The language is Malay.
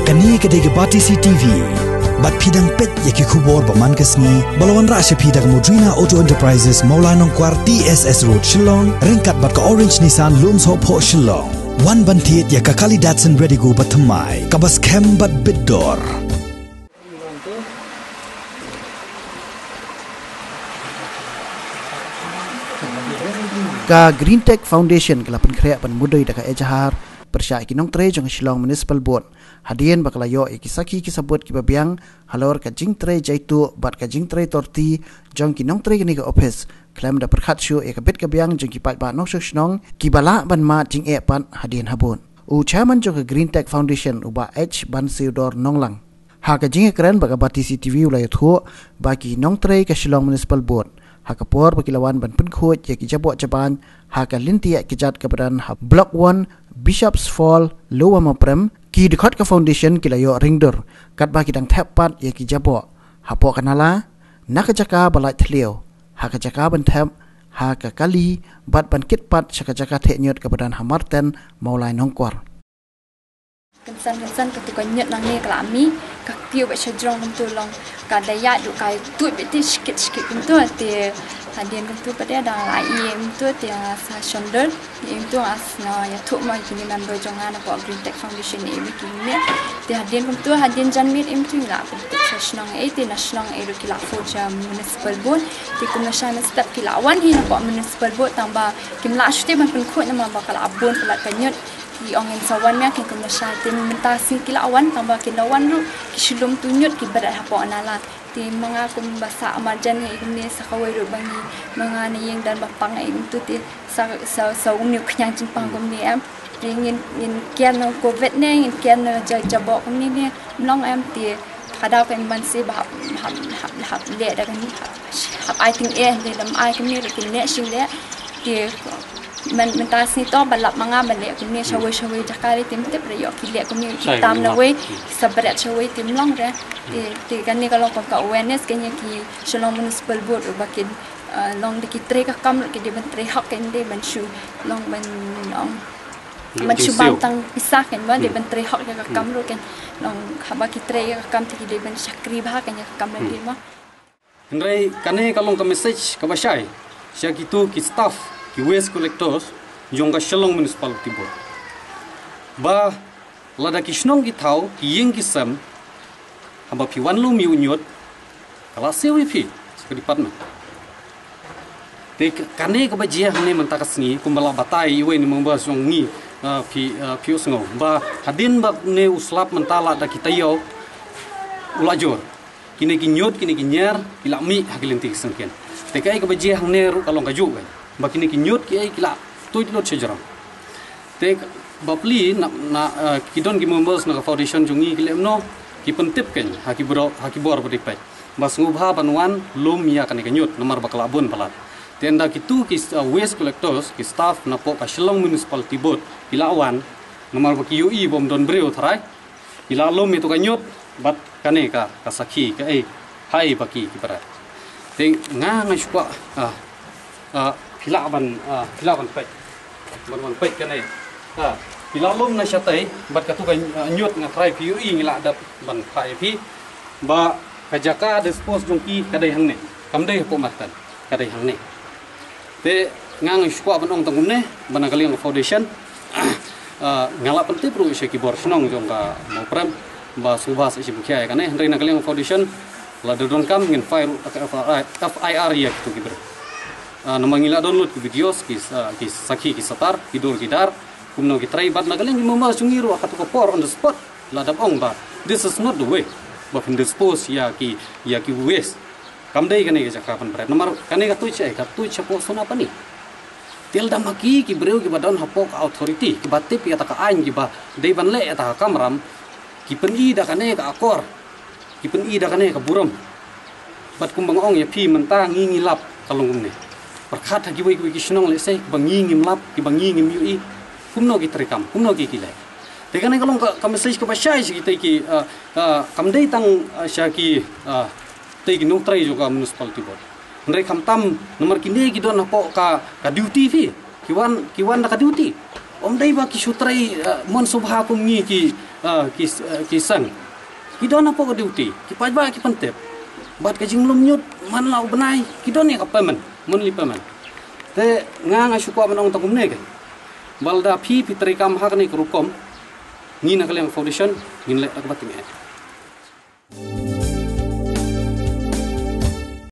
Kani kadege bati CTV. Bat pidang pet yaki kubor baman kesni. Balawan rasya pidang Modrina Auto Enterprises Maulai Nongkwar TSS Road Shillong. Ringkat bat ka Orange Nissan Lums Hop Ho Shillong. Wan bantiet yaka kali Datsun ready go batamai. Kabas kem bat biddor. Ka Green Tech Foundation kelapan kreat pan mudai daka ejahar persya ikinong tre jong Shillong Municipal Board hadian bakalayo ikisaki kisabut kibabiang halor ka jing tre jaitu bat ka jing tre torti jong kinong tre gini ka office klaim da perkhat syu ikabit kabiang jong kipat ba nok shnong kibala ban ma jing e pan hadian habun u chairman jong ka Green Tech Foundation uba H ban Theodore Nonglang ha ka jing keren baka bati CTV ulay thu baki nong tre ka Shillong Municipal Board hakapor bakilawan ban penkhut yaki jabok jaban haka lintia kijat kebadan Block 1 Bishops Fall Lower Maprem ki dekat ke foundation kilayo ringdor kat baki dang tepat yaki jabok hapok kanala nakajaka balai thlio haka jaka ban tep haka kali bat ban kitpat sakajaka theknyot kebadan Hamarten Maulai Nongkwar Kensan ketika nyet nang ni kelami kakiu baca jong bentul long kadaya du kai tu beti sikit bentul ti hadian bentul pada ada lai bentul ti sa shoulder bentul asna ya tu mai kini member jongan apa Green Tech Foundation ni begini ti hadian bentul hadian janmit bentul la bentul nasional ti nasional kila forja municipal board ti kumnashan step kila wan hi apa municipal board tambah kimla shte ban penkhut nama bakal abun pelat kanyut di angin sawan yang kita nasyatin mentasi kila awan tambah kila awan lu kisulum tunyut kibadat hapo anala ti mengaku bahasa amarjan ini sakawai ru bangi mengani yang dan bapang itu ti sa uniu kenyang cimpang kumni am ingin kian covid ne ingin kian jabok kumni ne long am ti kadau kan bansi bahap le da kan hap I think di dalam I kumni ki ne sing le ti mentasi to balap manga balik kini shawai jakari tim tip rayo kilek kini hitam na we sabret shawai tim long re ti kan ni kalau ka awareness kanya ki Shillong Municipal Board bakin long diki tre ka kam ki di bentre hak kan de banshu long ban long banshu bantang pisah kan ba di bentre hak ka kam ro kan long haba ki tre ka kam ti di ban sakri ba kanya ka kam di ma Henry kane kalau ka message ka basai sia kitu ki staff ki waste collectors jong ka Shillong Municipality Board ba lada ki shnong ki thau ki yeng ki sam hamba pi wan lu mi unyot kala sewi pi ke department te kane ka bajia hne mentakasni kumbala batai iwe ni mamba jong ni pi usngo ba hadin ba ne uslap mentala da kitayo ulajor kini ki nyot kini ki nyer kilami hakilinti sengken te kai ka bajia hne ru kalong kaju bakini kinyut ki ai kila tuit lot sejarah te bapli na kidon ki members na foundation jungi kilemno ki pentip ken haki bor beripai bas ngubha banwan lum ya kan kinyut nomor bakalabun balat tenda kitu ki waste collectors ki staff na po ka Shillong Municipality Board kilawan nomor baki UI bom don breu tharai kila lum itu kinyut bat kane ka sakhi ka ai hai baki ki barat te nga ngashwa pilaban pek ban pek kene pilalum na syatai bat katu kan nyut ngatrai piu ngila dap ban khai pi ba kajaka dispose jongki kadai hangne kamdai ko matan kadai hangne te ngang skwa ban ong tangumne ban kaliang foundation ngala penting pro isi kibor snong jongka mo prem ba subas isi bukhya kane hendrina kaliang foundation la dodon kam ngin file FIR ya kitu kibro namangila download videos ki sakhi ki satar kidur kidar kumno ki try bat nagaling mama sungiru akatu ko por on the spot ladap ong ba this is not the way but in dispose ya ki waste kamdai kane ke jakapan berat nomor kane ka tuiche po sona pani tel damaki ki breu ki badon hapok authority ki batip ya ta ka ain ki ba dei ban le ta kamram ki peni da kane ka akor ki peni da kane ka buram bat kumbang ong ya pi mentang ngilap kalung ne perkhat hagi wei ki shnong le sei bangi ngimlap ki bangi ngim ui kumno ki trekam kumno ki kilai te kan kalau ka message ka basai si kita ki kamdai tang sya ki te ki nutrai juga municipality board ndai kamtam nomor kini ki don po ka duty fi kiwan ka duty om dai ba ki sutrai mon subha kum ngi ki kisang kidon apa ko duty kipat ba ki pantep bat ka jing lum nyut man lau benai kidon ni apa man mun li paman te nga syukwa manong tangum ne kan balda phi pitri kam hak ni krukom ngin akalem foundation ngin le akbat ni